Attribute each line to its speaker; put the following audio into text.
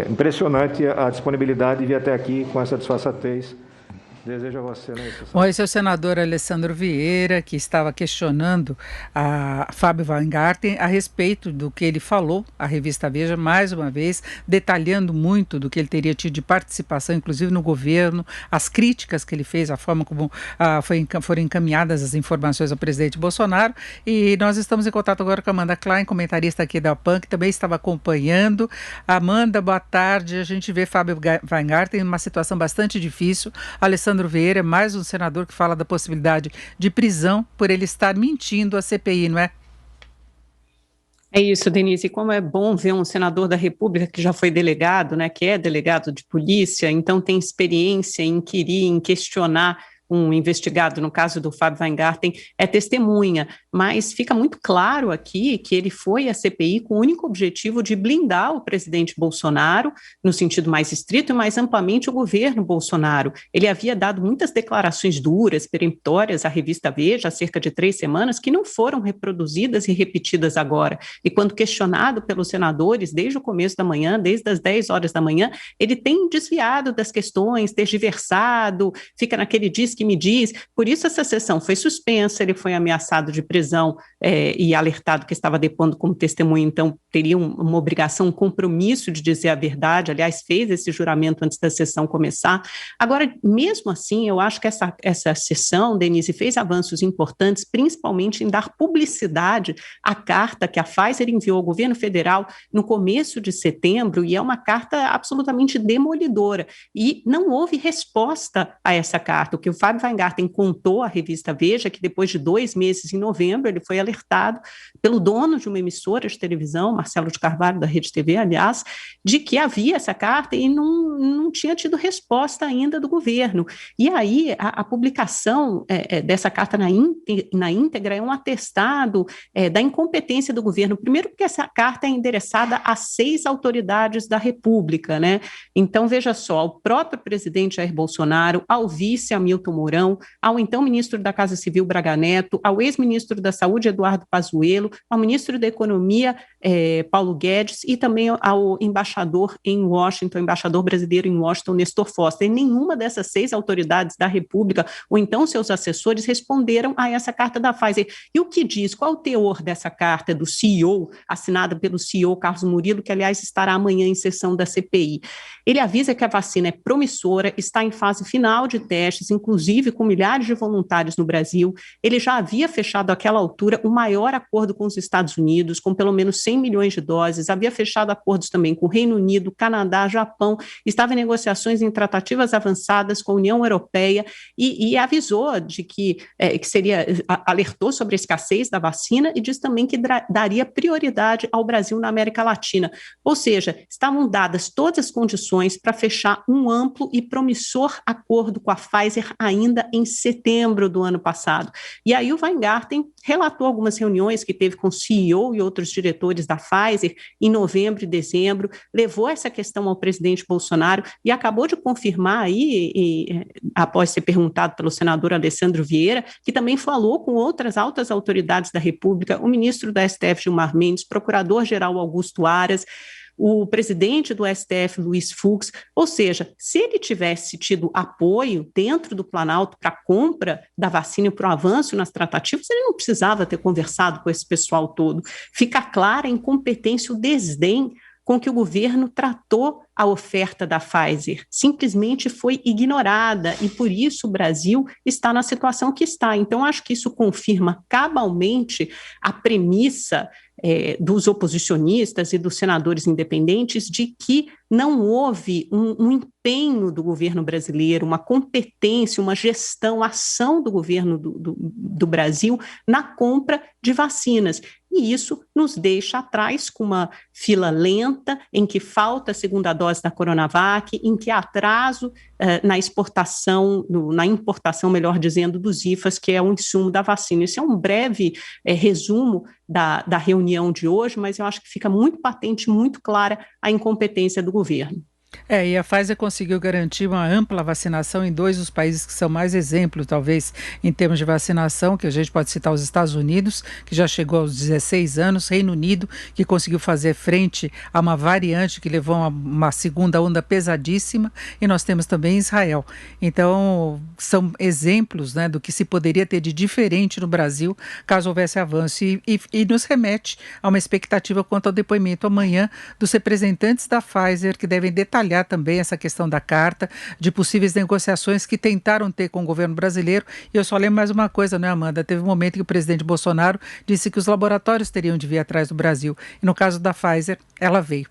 Speaker 1: Impressionante a disponibilidade de vir até aqui com essa disfarçatez. Desejo a você, né?
Speaker 2: Bom, esse é o senador Alessandro Vieira, que estava questionando a Fábio Weingarten a respeito do que ele falou à revista Veja, mais uma vez, detalhando muito do que ele teria tido de participação, inclusive no governo, as críticas que ele fez, a forma como foram encaminhadas as informações ao presidente Bolsonaro. E nós estamos em contato agora com a Amanda Klein, comentarista aqui da PAN, que também estava acompanhando. Amanda, boa tarde. A gente vê Fábio Weingarten numa situação bastante difícil. Alessandro Vieira é mais um senador que fala da possibilidade de prisão por ele estar mentindo à CPI, não é?
Speaker 3: É isso, Denise, e como é bom ver um senador da República que já foi delegado, né, que é delegado de polícia, então tem experiência em inquirir, em questionar um investigado, no caso do Fábio Weingarten, é testemunha, mas fica muito claro aqui que ele foi à CPI com o único objetivo de blindar o presidente Bolsonaro, no sentido mais estrito e mais amplamente o governo Bolsonaro. Ele havia dado muitas declarações duras, peremptórias à revista Veja há cerca de 3 semanas, que não foram reproduzidas e repetidas agora. E quando questionado pelos senadores, desde o começo da manhã, desde as 10 horas da manhã, ele tem desviado das questões, tergiversado, fica naquele que me diz, por isso essa sessão foi suspensa, ele foi ameaçado de prisão e alertado que estava depondo como testemunha, então teria uma obrigação, um compromisso de dizer a verdade, aliás, fez esse juramento antes da sessão começar. Agora, mesmo assim, eu acho que essa sessão, Denise, fez avanços importantes, principalmente em dar publicidade à carta que a Pfizer enviou ao governo federal no começo de setembro, e é uma carta absolutamente demolidora, e não houve resposta a essa carta. O que o Fábio Weingarten contou à revista Veja que depois de 2 meses, em novembro, ele foi alertado pelo dono de uma emissora de televisão, Marcelo de Carvalho, da Rede TV, aliás, de que havia essa carta e não tinha tido resposta ainda do governo. E aí a publicação dessa carta na íntegra é um atestado da incompetência do governo. Primeiro porque essa carta é endereçada a 6 autoridades da República, né? Então, veja só, ao próprio presidente Jair Bolsonaro, ao vice Hamilton Mourão, ao então ministro da Casa Civil Braga Neto, ao ex-ministro da Saúde Eduardo Pazuello, ao ministro da Economia Paulo Guedes e também ao embaixador em Washington, embaixador brasileiro em Washington, Nestor Foster. E nenhuma dessas 6 autoridades da República ou então seus assessores responderam a essa carta da Pfizer. E o que diz? Qual o teor dessa carta do CEO, assinada pelo CEO Carlos Murilo, que aliás estará amanhã em sessão da CPI? Ele avisa que a vacina é promissora, está em fase final de testes, inclusive com milhares de voluntários no Brasil. Ele já havia fechado àquela altura o maior acordo com os Estados Unidos, com pelo menos 100 milhões de doses, havia fechado acordos também com o Reino Unido, Canadá, Japão, estava em negociações em tratativas avançadas com a União Europeia e avisou de que alertou sobre a escassez da vacina e disse também que daria prioridade ao Brasil na América Latina. Ou seja, estavam dadas todas as condições para fechar um amplo e promissor acordo com a Pfizer ainda em setembro do ano passado. E aí o Weingarten relatou algumas reuniões que teve com o CEO e outros diretores da Pfizer em novembro e dezembro, levou essa questão ao presidente Bolsonaro e acabou de confirmar aí, após ser perguntado pelo senador Alessandro Vieira, que também falou com outras altas autoridades da República, o ministro da STF Gilmar Mendes, procurador-geral Augusto Aras, o presidente do STF, Luiz Fux, ou seja, se ele tivesse tido apoio dentro do Planalto para a compra da vacina e para o avanço nas tratativas, ele não precisava ter conversado com esse pessoal todo. Fica clara a incompetência, o desdém com que o governo tratou a oferta da Pfizer. Simplesmente foi ignorada e, por isso, o Brasil está na situação que está. Então, acho que isso confirma cabalmente a premissa dos oposicionistas e dos senadores independentes de que não houve um empenho do governo brasileiro, uma competência, uma gestão, ação do governo do Brasil na compra de vacinas. E isso nos deixa atrás com uma fila lenta, em que falta a segunda dose da Coronavac, em que há atraso na importação, melhor dizendo, dos IFAs, que é o insumo da vacina. Esse é um breve resumo da reunião de hoje, mas eu acho que fica muito patente, muito clara a incompetência do governo.
Speaker 2: E a Pfizer conseguiu garantir uma ampla vacinação em dois dos países que são mais exemplos, talvez, em termos de vacinação, que a gente pode citar os Estados Unidos, que já chegou aos 16 anos, Reino Unido, que conseguiu fazer frente a uma variante que levou a uma segunda onda pesadíssima, e nós temos também Israel. Então, são exemplos, né, do que se poderia ter de diferente no Brasil, caso houvesse avanço, e nos remete a uma expectativa quanto ao depoimento amanhã dos representantes da Pfizer, que devem detalhar também essa questão da carta, de possíveis negociações que tentaram ter com o governo brasileiro. E eu só lembro mais uma coisa, né, Amanda? Teve um momento que o presidente Bolsonaro disse que os laboratórios teriam de vir atrás do Brasil. E no caso da Pfizer, ela veio.